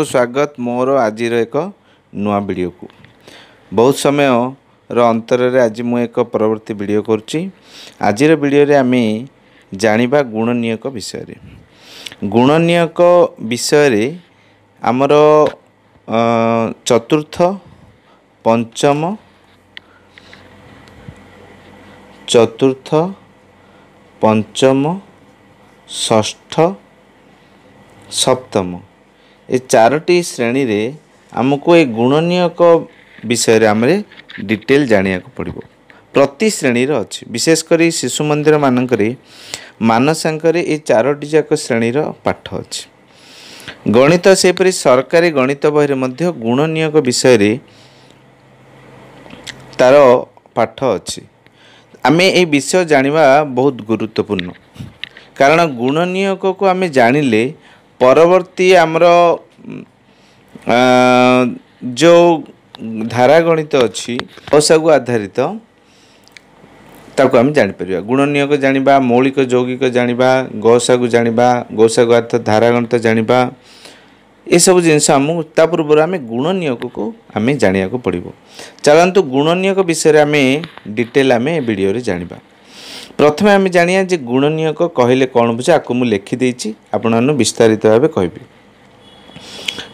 स्वागत मोर आज एक नुआ वीडियो को बहुत समय अंतर आज मु एक परवर्ती वीडियो करुच्ची। आज वीडियो रे आमे जानिबा गुणनियक विषय रे। गुणनियक विषय रे आमर चतुर्थ पंचम षष्ठ सप्तम ये चारोटी श्रेणी रे आमको ये गुणनियक विषय रे हमरे डिटेल जानिया को पड़िबो। प्रति श्रेणी रे अछि, विशेषकर शिशु मंदिर मानकरे मानसांकरे ये चारोटी जाक श्रेणी रो पाठ अछि। गणित सेपरि सरकारी गणित बही रे मध्य गुणनियक विषय रे तार पाठ अछि। आमे ए विषय जानिबा बहुत गुरुत्वपूर्ण, कारण गुणनियक को आमे जानिले परवर्ती आमर जो धारा गणित अच्छी गौसागु आधारित ताको आम जापर। गुणनियक जानिबा, मौलिक यौगिक जानिबा, गौसागु जानिबा, गौसागु अर्थ धारा गणित जानिबा, ये सब जिनस आमको ता पूर्व आम गुणनियक को आम जानिया को पड़िबो। चलंतु गुणनियक विषय आम डिटेल आम वीडियो रे जानिबा। प्रथम आम जानिया जे गुणनियक कहले कौन बुझे, आपको मुझे लिखिदेची आपण विस्तारित भाव कहि।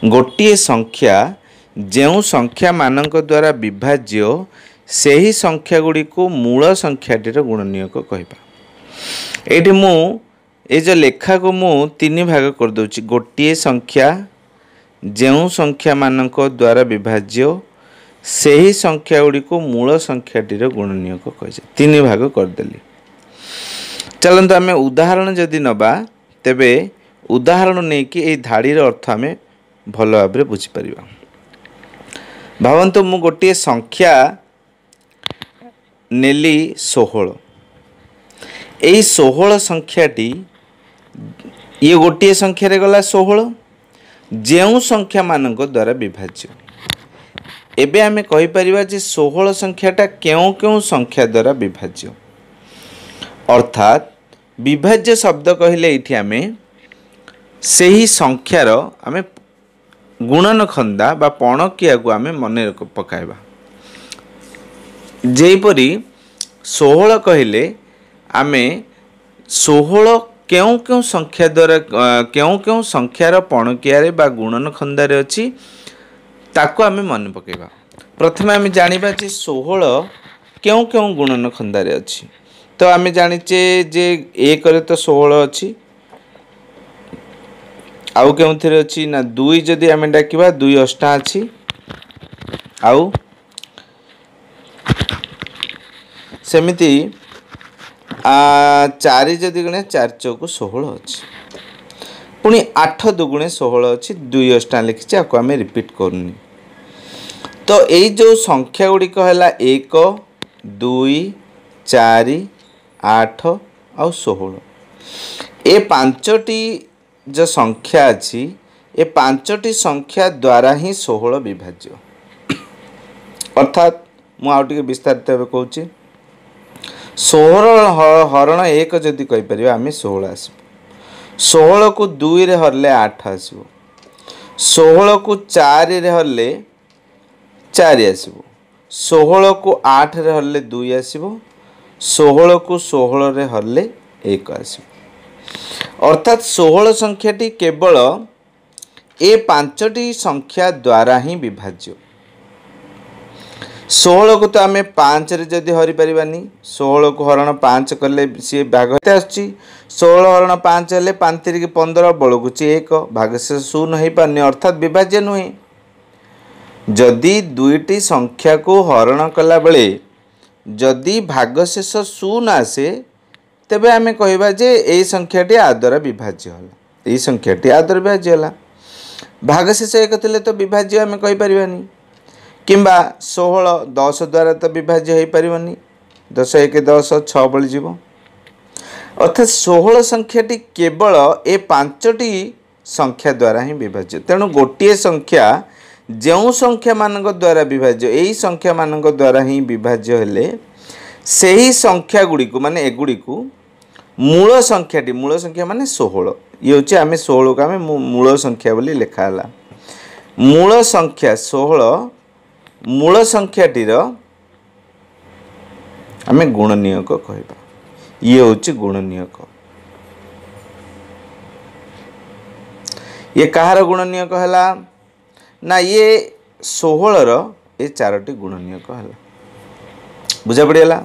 गोटे संख्या जो संख्या मानक द्वारा विभाज्य सही संख्या गुड़ी को मूल संख्याटीर गुणनियक कहबा। एठी मु ए जो लेखा को मु तीन भाग कर दोची। गोटे संख्या जो संख्या मानक द्वारा विभाज्य सही संख्या गुड़ी को मूल संख्याटीर गुणनियक कह तीन भाग करदेली। चलते आम उदाहरण जदि नबा तेबे उदाहरण नहीं कि ए धाड़ीर अर्थ आम भल भाव बुझीपर। भावतु मु गोटे संख्या नेली 16। यही 16 संख्याटी ये गोटे संख्या रे गला 16 जो संख्या मानक द्वारा विभाज्य। एबे आमे कहि परिबा जे 16 संख्याटा क्यों क्यों संख्या द्वारा विभाज्य। अर्थात विभाज्य शब्द कहले इठी आमे सही संख्यार आमे गुणन खंदा बा पणकिया को आमे मन पकाइबा। जेपरी 16 कहले आमे 16 क्यों क्यों संख्या द्वारा क्यों संख्यार पणकिया रे बा गुणन खंदा रे अछि ताको आमे मन पकाइबा। प्रथमे आमे जानिबा जे 16 क्यों क्यों गुणन खंदा रे अछि। तो आमे जानिचे जे 1 रे तो 16 अछि, आउ केउथिरे अछि ना 2 जदि आमे डाकिबा 2 अष्टा अछि, आउ सेमिति 4 जदि गणे 4 चौको 16 अछि, पुनी 8 दुगुणे 16 अछि, 2 अष्टा लिखिचे आको आमे रिपीट करनी। तो एई जो संख्या गुडी कहला 1 2 4 8 और 16 ए पांचटी जो संख्या अच्छी ये पांचटी संख्या द्वारा ही 16 विभाज्य। अर्थात मु आउ टिके विस्तारित भाव कहूँ 16 हरण 1 जदि कहि परिबा आमे 16 आसीबो। 16 को 2 रे हरले 8 आसीबो। 16 को 4 रे हरले 4 आसीबो। 16 को 8 रे हरले 2 आसीबो। 16 को 16 रे हरले 1 आसीबो। अर्थात 16 संख्याटी केवल ए पांचटी संख्या द्वारा ही विभाज्य। 16 को तो आमे 5 रे जदि हरि परिबानी, 16 को हरण 5 कले सी भाग होते आछि। 16 हरण 5 हेले 5 3 के 15 बळगुची 1 भागशेष 0 होई पानी, अर्थात विभाज्य नुहे। जदि दुईटी संख्या को हरण कला बेले जदि भागशेष 0 आसे तेबे आमे कहिबा जे एई संख्याटी आ द्वारा विभाज्य होला, एई संख्याटी आ द्वारा विभाज्य होला। भागशेष 1 थिले तो विभाज्य आमे कहि परिबानी, किंबा 16 10 द्वारा तो विभाज्य होई परिबनी, 10 1 10 6 बळी जीवो। अर्थात 16 संख्याटी केवल ए पांचटी संख्या द्वारा ही विभाज्य। तेणु गोटे संख्या जो संख्या मानक द्वारा विभाज्य यही संख्या मानक द्वारा ही विभाज्य हेले सही संख्या गुड़ी को माने एगुड़ी को मूल संख्या माने 16 ये हूँ आम 16 को आम मूल संख्या बोली लिखाला मूल संख्या 16 मूल संख्याटीर आम गुणनीयक कहबा ये हूँ गुणनीयक ये कहार गुणनीयक है ना ये 16 ये 4टी गुणनीयक है बुझा पड़गला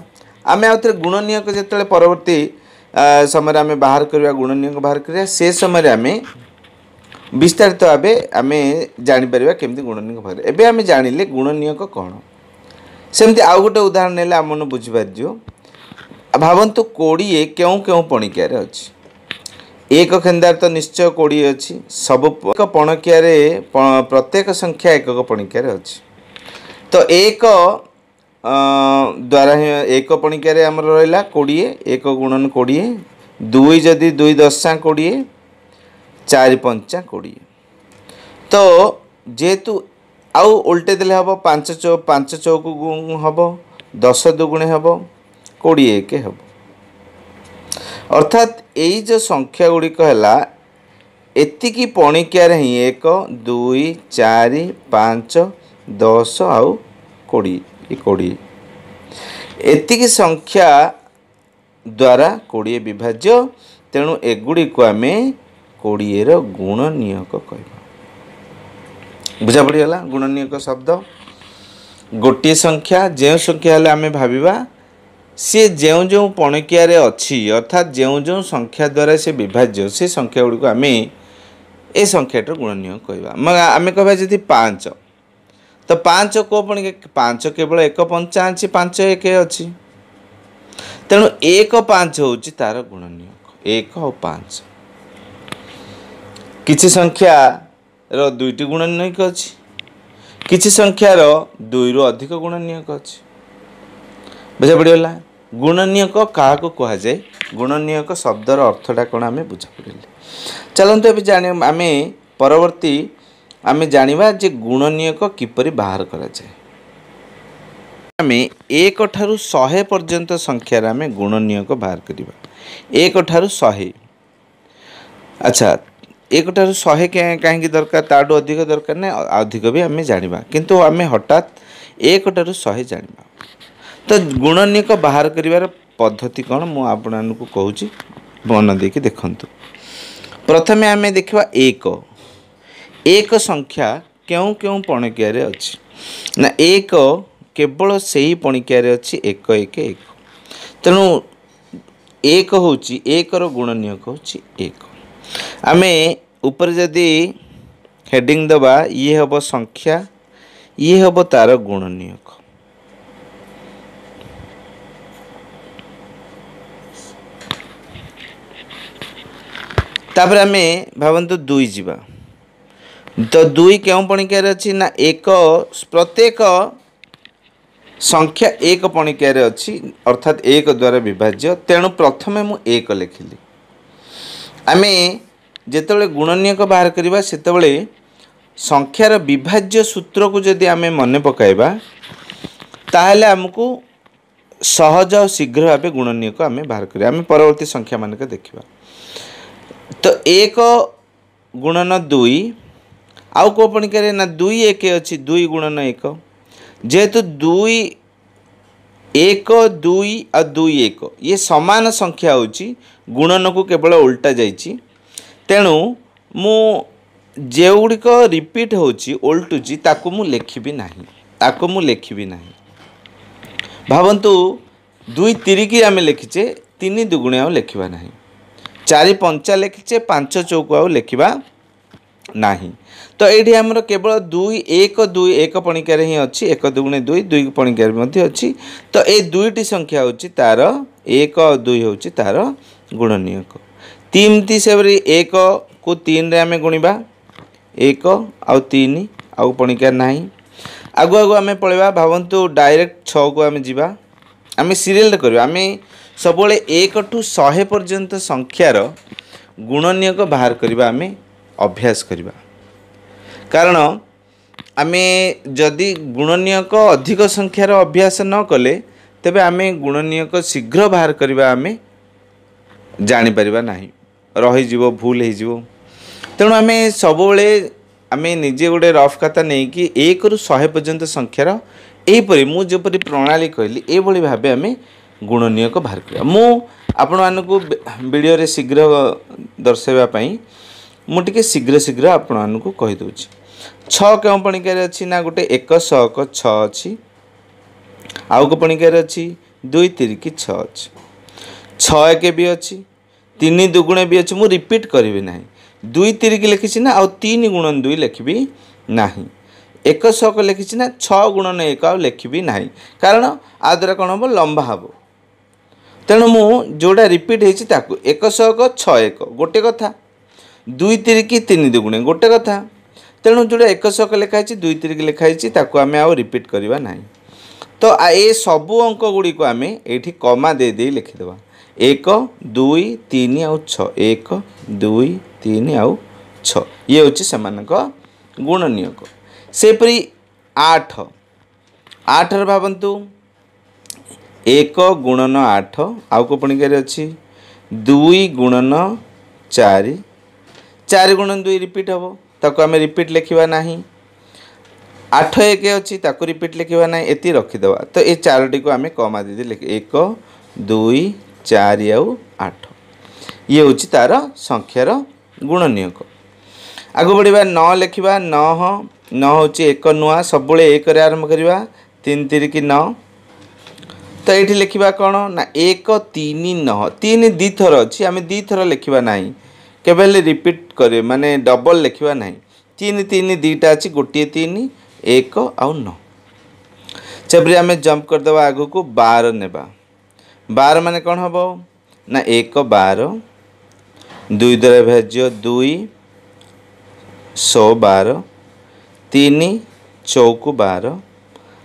आम आउे गुणनीयक जो परवर्ती समय आम बाहर करवा गुणनीयक बाहर करवा से समय आम विस्तारित भाव आम जापर केमी गुणनीयक बाहर एवं आम जानिले गुणनीयक कौन सेमती आउ गोटे उदाहरण ने आम मन बुझीपार भावतु 20 क्यों क्यों पणिकिया अच्छी एक खेन्दार तो निश्चय 20 अच्छी सब पणकिया प्रत्येक संख्या एक पणिकिया अच्छी तो एक द्वारा एक पणिकिया आमर रहा 20 एक गुणन 20 दुई जदि 2 10 20 4 5 20 तो जेहेतु आउ उल्टे देले हम 5 चौक हम 10 दुगुणे हम 20 एक हम अर्थात यही जो संख्या गुड़िक है एतिकी पणिकिया ही 1 2 4 5 10 आउ 20 एतिकी संख्या द्वारा 20 विभाज्य तेणु एगुड़ी को आम 20 गुणनीयक कह बुझा पड़गला गुणनीयक शब्द गोटे संख्या जो संख्या आम भाविबा सी जो जो पणकिया अच्छी अर्थात जो जो संख्या द्वारा से विभाज्य से संख्या गुड़ी आम ए संख्याटर गुणनीयक कहवा आम कह जदि 5 तो 5 को पणिका 5 केवल 1 पंचा अच्छी 5 1 अच्छी तेणु 1 5 हूँ तार गुणनीयक 1 और 5 किसी संख्यार 2टी गुणनीयक अच्छी किसी संख्यार 2 रु अधिक गुणनीयक अच्छी बुझा पड़गला गुणनीयक क्या कह जाए गुणनीयक शब्दर अर्थटा कौन आम बुझा पड़े चलते अभी जाने आम परवर्ती आम जानिबा जे गुणनीयक किपरि बाहर करा जाए आम 1 ठारू 100 पर्यंत संख्यार आम गुणनीयक बाहर करिबा 1 ठारू 100 अच्छा 1 ठारू 100 कहीं दरकार ताठू अधिक दरकार ना अधिक भी आम जानिबा किंतु आम हठात 1 ठारू 100 जानिबा तो गुणनीयक बाहर करिवार पद्धति कौन मु आपको कहूँ मन देकी देखंतु प्रथमे आम देखा एक संख्या क्यों क्यों पणकिया अच्छी ना एक केवल से ही पणकिया अच्छी 1 1 1 तेणु एक हूँ एक गुणनीयक हूँ 1 आम ऊपर जदि हेडिंग दबा ये हम संख्या ये हम तार गुणनीयक तापर आम भावतु 2 जीवा तो 2 क्यों पणिकिया अच्छी ना 1 प्रत्येक संख्या 1 पणिकिया अच्छी अर्थात 1 द्वारा विभाज्य तेणु प्रथमे मु 1 लिखिली आम जिते गुणनीयक बाहर करवा से संख्यार विभाज्य सूत्र को जदि आम मन पकाइबा ताहले आमको सहज और शीघ्र भाव गुणनीयक आम बाहर करिया आम परवर्ती संख्या मानक देखिबा तो 1 गुणन 2 आउ को पणिकिया ना 2 1 अच्छी 2 गुणन 1 जेहेतु 2 1 2 और 2 1 ये समान संख्या होची गुणन को केवल उल्टा जाइए तेणु मु जेगुड़िक रिपीट होची उल्टुची ताकू मु लिखिबी नाही ताकू मु लिखिबी नाही भावंतु 2 तिरिकी आम लिखिचे 3 दुगुणे आउ लिखिबा नाही 4 5 लिखिचे 5 चौक आउ लिखिबा नाही तो ये आमर केवल 2 1 2 1 पणिकार ही अच्छी 1 दुगुणे 2 2 पणिकार अच्छी तो ये 2टी संख्या होची तार 1 और 2 होची तार गुणनीयक तीमती से 1 को 3 रे आम गुणिबा 1 आउ 3 आउ पणिकार नाही आगु आगु आम पलैबा भावंतु डायरेक्ट 6 को आम जीवा आम सीरियल करवा आम सब 1 टू 100 पर्यंत संख्यार गुणनीयक बाहर करवा आम अभ्यास करवा कारण आम जदि गुणनीयक अधिक संख्यार अभ्यास न कले तेबे आम गुणनीयक शीघ्र बाहर करवा आम जानीपर ना रही भूल हो तेणु आम सब आम निजे गोटे रफ खाता नहीं कि 1 ରୁ 100 पर्यंत संख्यार यहीपरी मुझे प्रणाली कहली ये भाव आम गुणनीयक बाहर करा मु आपण मानक वीडियो शीघ्र दर्शाइवाई मुझे शीघ्र शीघ्र आपण मानक कहीदे 6 क्यों पणिकार अच्छी ना गोटे 1 शक 6 अच्छी आउ को पणिकार अच्छी 2 तिरिकी 6 अच्छी 6 एक भी अच्छी 3 दुगुणे भी अच्छी मुझे रिपीट करी ना 2 तिरिकी लिखी ना आउ 3 गुणन 2 लिखी ना 1 शक लिखी ना 6 गुणन 1 आ लिखी ना कारण आ द्वारा कौन हम लंबा हम तेणु मु जोड़ा रिपीट होती 1 शक 6 1 गोटे कथा 2 तिरिकी 3 दुगुणे गोटे कथा तेणु जोड़ा 1 शक लिखाई 2 तिरिकी लिखाई आम आउ रिपीट करवा ना तो ये सबू अंक गुड़ी को आम ये कमा दे दे लिखिदेवा 1 2 3 आउ 6 1 2 3 आउ 6 ये हूँ से गुणनीयक सेपरी 8 8 भावतु 1 गुणन 8 आउ को पणिकार अच्छी 2 गुणन 4 4 गुणन 2 रिपीट हम ताको आम रिपीट लिखा ना 8 1 अच्छी ताको रिपीट लिखा ना ये रखीदे तो ये 4टी को आम कमा दीदी लिख 1 2 4 आउ 8 ये हूँ तार संख्यार गुणनीयक आगु बढ़िया 9 लिखा 9 9 हूँ 1 नुआ सब 1 आरंभ करवा 3 तिरिकी 9 तो ये लिखा कौन ना 1 3 9 3 दी थर अच्छी आम दी थर लिखा ना केवल रिपीट कर माने डबल लिखा ना 3 3 2टा अच्छी गोटे 3 1 आउ 9 चपरी आम जंप करदे आगु को 12 नेबा 12 माने कौन हम ना 1 12 2 द्वारा विभाज्य 2 100 12 3 चौक 12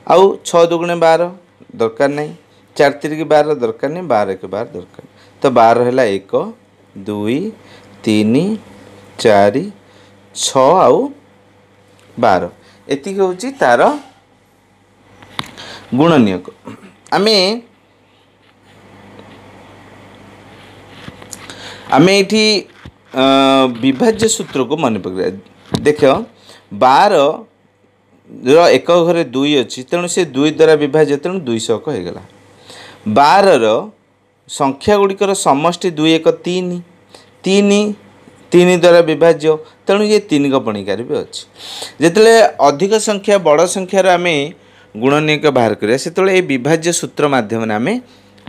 आउ 6 दुगुणे 12 दरकार नहीं 4 तिरिकी 12 दरकार नहीं 12 के 12 दरकार तो 12 है 1 2 3 4 6 आउ 12 एति हूँ तार गुणनीयक आम ये विभाज्य सूत्र को मन पकड़ा देख 12 एक घरे 2 अच्छी तेणु से 2 द्वारा विभाज्य तेणु 200 होगा 12 संख्या गुड़िकर समष्टि 2 1 3 3 3 द्वारा विभाज्य तेणु ये 3 का पणिकार भी अच्छी जिते अधिक संख्या बड़ संख्यार आम गुणनीयक बाहर करिया से ये विभाज्य सूत्र माध्यम आम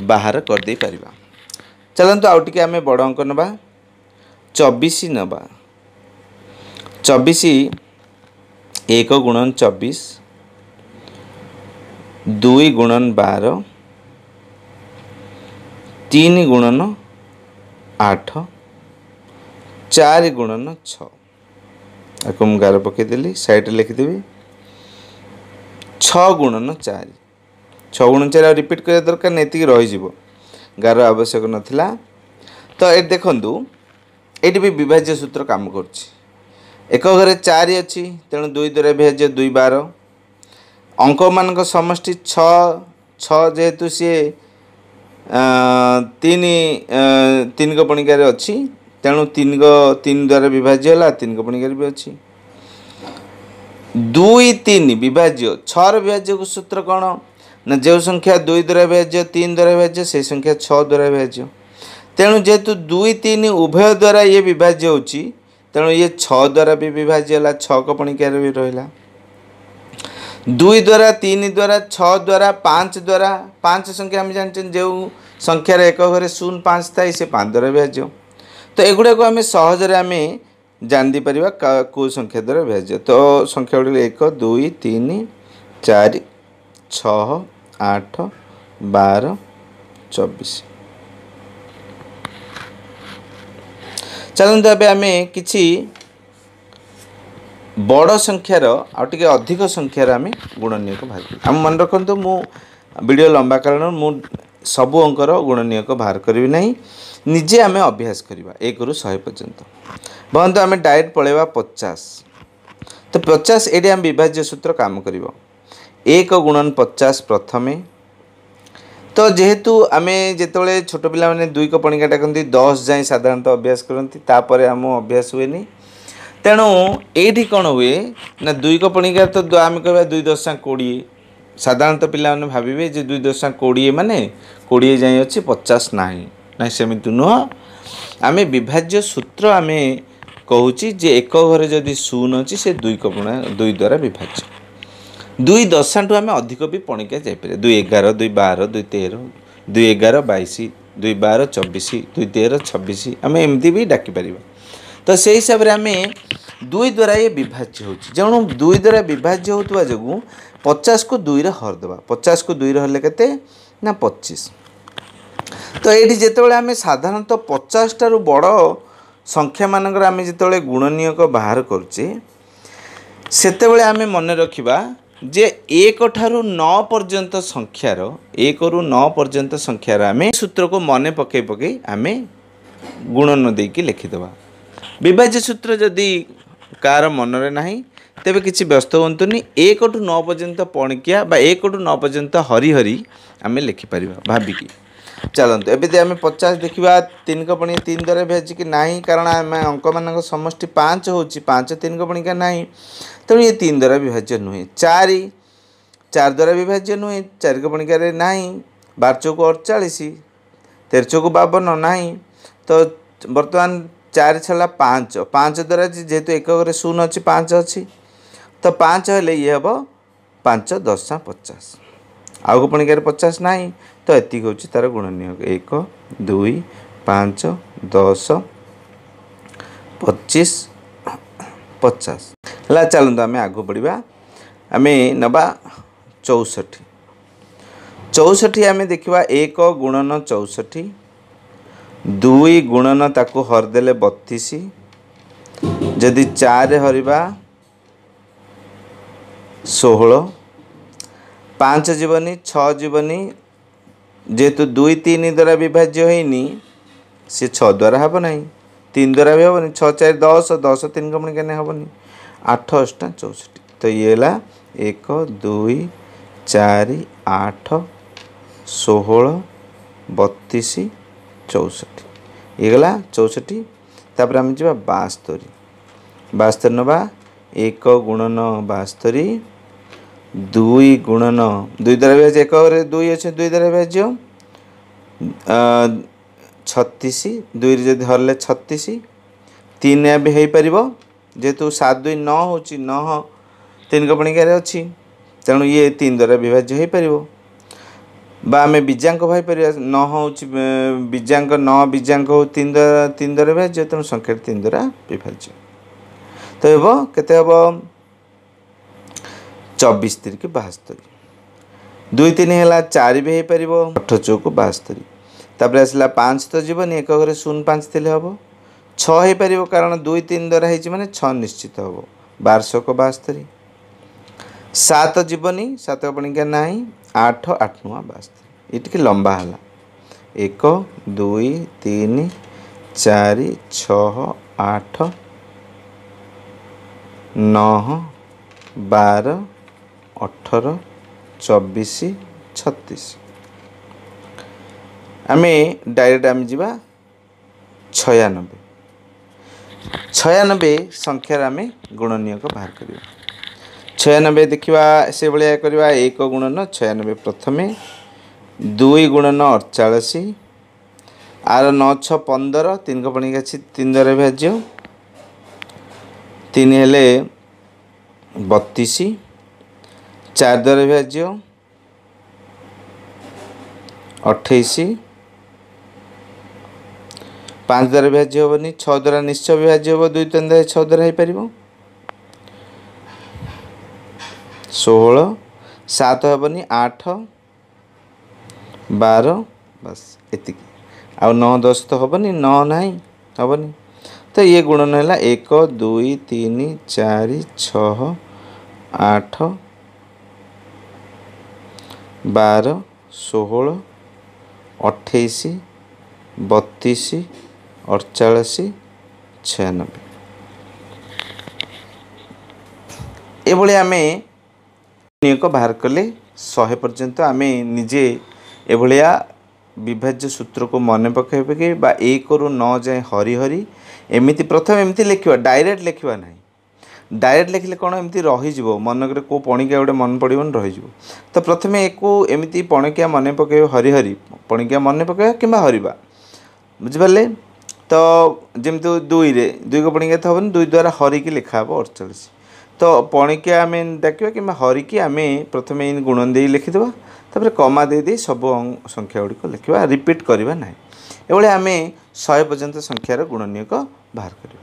बाहर करदे पारिबा चलतु आउ टिके आम बड़ अंक नवा 24 नवा 24 1 गुणन 24 2 गुणन 12 3 गुणन 8 4 गुणन 6 आपको मुझे गार पकईदेली साइड लिखिदेवी 6 गुणन 4 6 गुणन 4 रिपीट करने दरकार नहीं ये रही गार आवश्यक नाला तो ये देखूँ ये भी विभाज्य सूत्र काम कर एक घरे 4 अच्छी तेणु 2 द्वारा विभाज्य 2 12 अंक मान समष्टि 6 6 जेहेतु सी 3 को पणिकार अच्छी तेणु 3 द्वारा विभाज्य है 3 को पणिकार भी अच्छी 2 3 विभाज्य 6 विभाज्य को सूत्र कौन ना जो संख्या 2 द्वारा विभाज्य 3 द्वारा विभाज्य से संख्या 6 द्वारा विभाज्य तेणु जेहेतु 2 3 उभय द्वारा ये विभाज्य होची तेणु ये 6 द्वारा भी विभाज्य है 6 को पणिकार भी रहा 2 द्वारा 3 द्वारा 6 द्वारा 5 द्वारा 5 संख्या हम जानते जो संख्यार एक घरे 0 5 थाए से 5 द्वारा विभाज्य तो एगुड़ा को आम सहजरे आम जानी पार कौ संख्या द्वारा विभाज्य तो संख्या गुड़ 1 2 3 4 6 8 12 24 चलते अब आम कि बड़ संख्यार आउटे अधिक संख्यार आम गुणनीयक बाहर आम मन रखु मु वीडियो लंबा कारण मु सबु अंकर गुणनीयक बाहर करी ना निजे आम अभ्यास करवा 1 ରୁ 100 पर्यंत बंधु आम डायरेक्ट पलैवा 50 तो 50 ये आम विभाज्य सूत्र काम कर 1 गुणन 50 प्रथमे तो जेहेतु आमे जिते छोट पिला मैंने 2 क पणिका डाकती 10 जाए साधारणतः अभ्यास करती तापर आम अभ्यास हुए तेणु ये कौन हुए ना 2 क पणिका तो आम कह 2 10 20 साधारणतः पिला भावे जे 2 10 20 माने 20 जाए अच्छी 50 ना ना सेमती नुह आम विभाज्य सूत्र आम कहूँ जे एक घरे जदि शून्य अच्छी से 2 द्वारा विभाज्य 2 दशाठू आम अधिक भी पणिका जापर 2 11 2 12 2 13 2 11 22 2 12 24 2 13 26 आम एमती भी डाकिपर तो से हिसाब से आम 2 द्वारा ये विभाज्य हो 2 द्वारा विभाज्य होता जो 50 को 2 रे हरदे 50 को 2 रे हरले केते ना 25 तो ये जिते आम साधारणतः 50 टारू बड़ संख्या मानकर आम जिते गुणनीयक बाहर करुचे सेतेबेले आम मन रखिबा जे 1 ठारू 9 पर्यंत संख्यार 1 रु 9 पर्यंत संख्यार आम सूत्र को मन पकई पकई आम गुणन देकी लिखिदेवा विभाज्य सूत्र जदि कार मनरे नाही तेबे किछि व्यस्त होतुनी 1 टू 9 पर्यंत पणिकिया बा 1 टू 9 पर्यंत हरि हरि आम लिखिपर भाविकी चलते एवं आम 50 देखा 3 क पणिका 3 द्वारा विभाज्य कि नहीं कारण आम अंक मान समष्टि 5 हो 5 3 क पणिका नहीं तेणु ये 3 द्वारा विभाज्य नुहे 4 द्वारा विभाज्य नुहे 4 क पणिका नहीं 12 चौक 48 13 चौक 52 नहीं तो बर्तमान 4 छला 5 द्वारा जेहेतु एक घरे शून्य अच्छी 5 अच्छी तो 5 हेले ये हम 5 10 50 आउ पणिकार 50 नहीं तो एति हूँ तार गुणनीय 1 2 5 10 25 50 है चलते आम आग बढ़ा आम नवा 64 64 आम देखा 1 गुणन 64 2 गुणन ताकू हरदेले 32 जदि 4 हरवा 16 5 जीवनी 6 जीवनी जेहेतु 2 3 द्वारा विभाज्य होनी सी 6 द्वारा हम ना 3 द्वारा भी हेनी 6 4 10 10 3 कमणी के हेनी 8 8 64 तो ये है 1 2 4 8 16 32 64 ये गला 64 तापर आम जा 72 नवा 1 गुणन 72 2 गुणन 2 द्वारा विभाज्य 1 घरे 2 अच्छे 2 द्वारा विभाज्य 36 2 जदि हरले 36 3 भी हो पार जेहेतु 7 2 9 हो 9 3 क पणिकार अच्छी तेणु ये 3 द्वारा विभाज्य हो पार बा आम बीजांक भाई पार 9 हो बीजांक 9 बीजांक हो 3 द्वारा विभाज्य तेणु संख्या 3 द्वारा विभाज्य तो हम केते हम 24 3 72 2 3 है 4 भी हो पार 8 चौक 72 तापर आसला 5 तो जीवन 1 घरे 0 5 थे हम 6 हो पार कारण 2 3 द्वारा हो माने 6 निश्चित हम 12 को 72 7 जीवनी 7 पणिका ना 8 8 नुआ 72 ये टे लंबा है 1 2 3 4 6 8 9 12 18 24 36 आम डायरेक्ट आम जा 96 संख्यार आम गुणनीयक बाहर कर 96 देखा से भाया करवा 1 गुणन 96 प्रथमे 2 गुणन 48 आर 9 6 15 3 क पणिका 3 द्वारा विभाज्य 3 हेले 32 4 द्वारा विभाज्य 28 5 द्वारा विभाज्य हेनी 6 द्वारा निश्चय विभाज्य हम 2 3 6 द्वारा हो पार 16 7 हेनी 8 12 बस एति आ 9 10 तो हेनी 9 ना हेनी तो ये गुणन है 1 2 3 4 6 8 12 16 28 32 48 96 ये आम नियक बाहर कले 100 पर्यंत आम निजे एभलिया विभाज्य सूत्र को मन पकाई पकाई बा 1 रु 9 जाए हरि हरि एमती प्रथम एमती लिखा डायरेक्ट लिखा ना डायरेक्ट लिखिले कौन एमती रही मनक को पणिकिया गोटे मन पड़न रही तो प्रथम एक एमती पणिकिया मन पकड़ हरि हरि पणिकिया मन पकड़ कि हरवा बुझिपारे तो जमी 2 को पणिकिया तो हम 2 द्वारा हरिकी लिखा हे 48 तो पणिकिया आम डाक कि हरिकी आम प्रथम गुणन दे लिखिदेवा तापर कमा दे सब संख्या गुड़िक लिखा रिपीट करवा ना ये आम 100 पर्यंत संख्यार गुणनीयक बाहर करवा।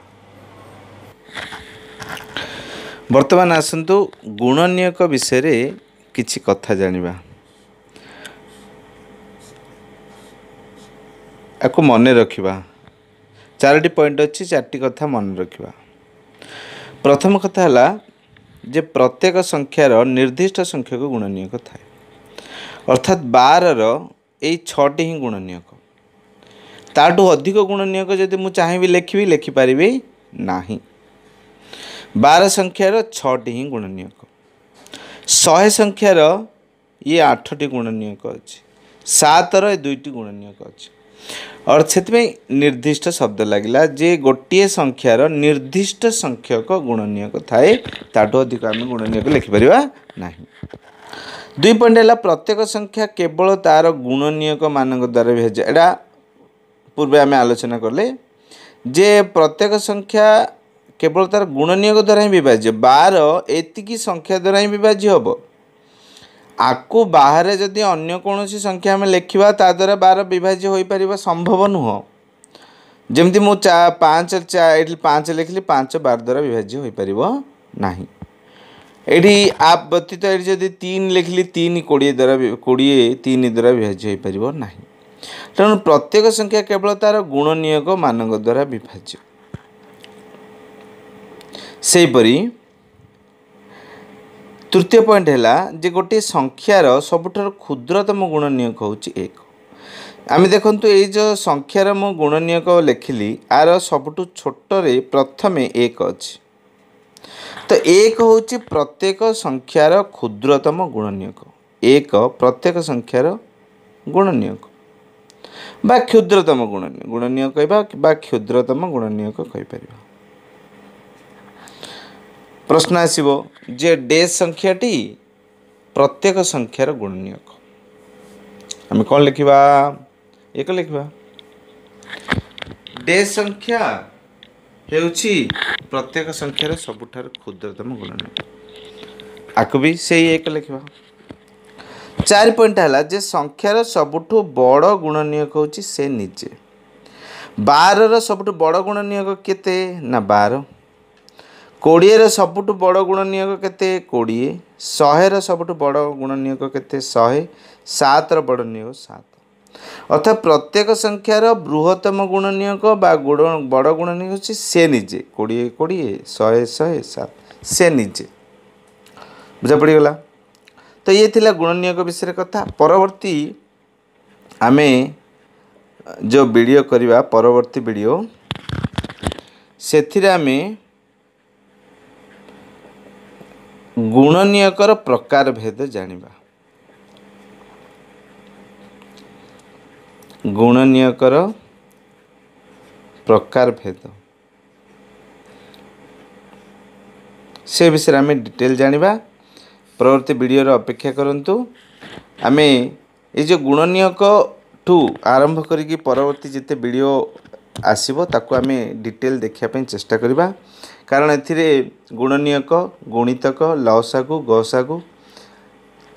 वर्तमान आसतु गुणनीयक विषय किछि कथा जानिबा आपको मन रखिबा 4टी पॉइंट अच्छी 4टी कथा मन रखिबा। प्रथम कथा है जे प्रत्येक संख्यार निर्दिष्ट संख्यक गुणनीयक थाए अर्थात 12 यही 6टी ही गुणनीयक ताठू अधिक गुणनीयक जदि मु चाहिए लिखी लिखिपारि नहीं 12 संख्यार 6टी ही गुणनीयक 100 संख्यार ये 8टी गुणनीयक अच्छी 7 2टी गुणनीयक अच्छी और से निर्दिष्ट शब्द लगिला जे गोटे संख्यार निर्दिष्ट संख्यक गुणनीयक थाए ताठू अधिक आम गुणनीयक लिखिपर ना। 2 पॉइंट है प्रत्येक संख्या केवल तार गुणनीयक मान द्वारा विभाज्य एटा पूर्वे आम आलोचना कले जे प्रत्येक संख्या केवल तार गुणनीयक द्वारा ही विभाज्य 12 एतिकी संख्या द्वारा ही विभाज्य हम आपको बाहर जदि अन्य कौन संख्या आम लिखा ता द्वारा 12 विभाज्य हो पार संभव नुह जमती मु 5 लिखली 5 12 द्वारा विभाज्य हो पार ना ये आप व्यतीत ये जदि 3 लिखली 3 20 द्वारा 3 द्वारा विभाज्य हो पार ना तेणु प्रत्येक संख्या केवल तार गुणनीयक मान द्वारा विभाज्य। सेहीपरि तृतीय पॉइंट है जे गोटे संख्यार सबुठार क्षुद्रतम गुणनीयक हूँ 1 आम देखु ये जो संख्यार मु गुणनीयक लिखिली आर सबुठु छोटरे प्रथमे 1 अच्छी तो 1 हूँ प्रत्येक संख्यार क्षुद्रतम गुणनीयक 1 प्रत्येक संख्यार गुणनीयक बा क्षुद्रतम गुणनीयक कहवा क्षुद्रतम गुणनीयक कहीपर। प्रश्न आसीबो जे डे संख्याटी प्रत्येक संख्यार गुणनीयक आम कौन लिखा 1 लिखा डे संख्या हेउछि प्रत्येक संख्यार सबुठार क्षुद्रतम गुणनीयक आकु भी से 1 लिखा। 4 पॉइंट है जे संख्यार सबुठु बड़ गुणनीयक होछि से निजे 12 सबुठु बड़ गुणनीयक केते ना 12 20 सबुठु बड़ गुणनीयक केते 20 100 सबुठु बड़ गुणनीयक केते 100 7 बड़ नियक 7 अर्थात प्रत्येक संख्यार बृहत्तम गुणनीयक बा बड़ गुणनीयक होछि से निजे 20 20 100 100 7 से निजे बुझा पड़गला। तो ये थिला गुणनीयक विषय कथा। परवर्ती आमे जो वीडियो करवा परवर्ती वीडियो से आमे गुणनीयकर प्रकार भेद जानिबा गुणनीयकर प्रकार भेद से विषय आमे डिटेल जानिबा परवर्ती वीडियो अपेक्षा करंतु आमे ये जो गुणनीयक ठू आरंभ करिकी परवर्ती जिते वीडियो आसीबो ताको आमे डिटेल देखिया पे चेष्टा करिबा कारण एथिरे गुणनीयक गुणितक लसागु गसागु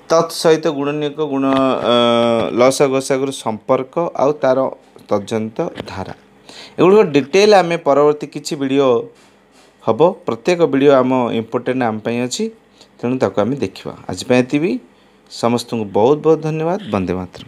तत्सहित गुणनीयक गुण लसा गसागुर संपर्क आउ तार तजंत धारा एगुड़ डिटेल आमे परवर्ती किछि वीडियो हबो प्रत्येक वीडियो आम इम्पोर्टेंट आम पई अछि तेणु ताको आमे देखिबा। आज पे एतिबी समस्त को बहुत बहुत धन्यवाद। वंदे मातरम।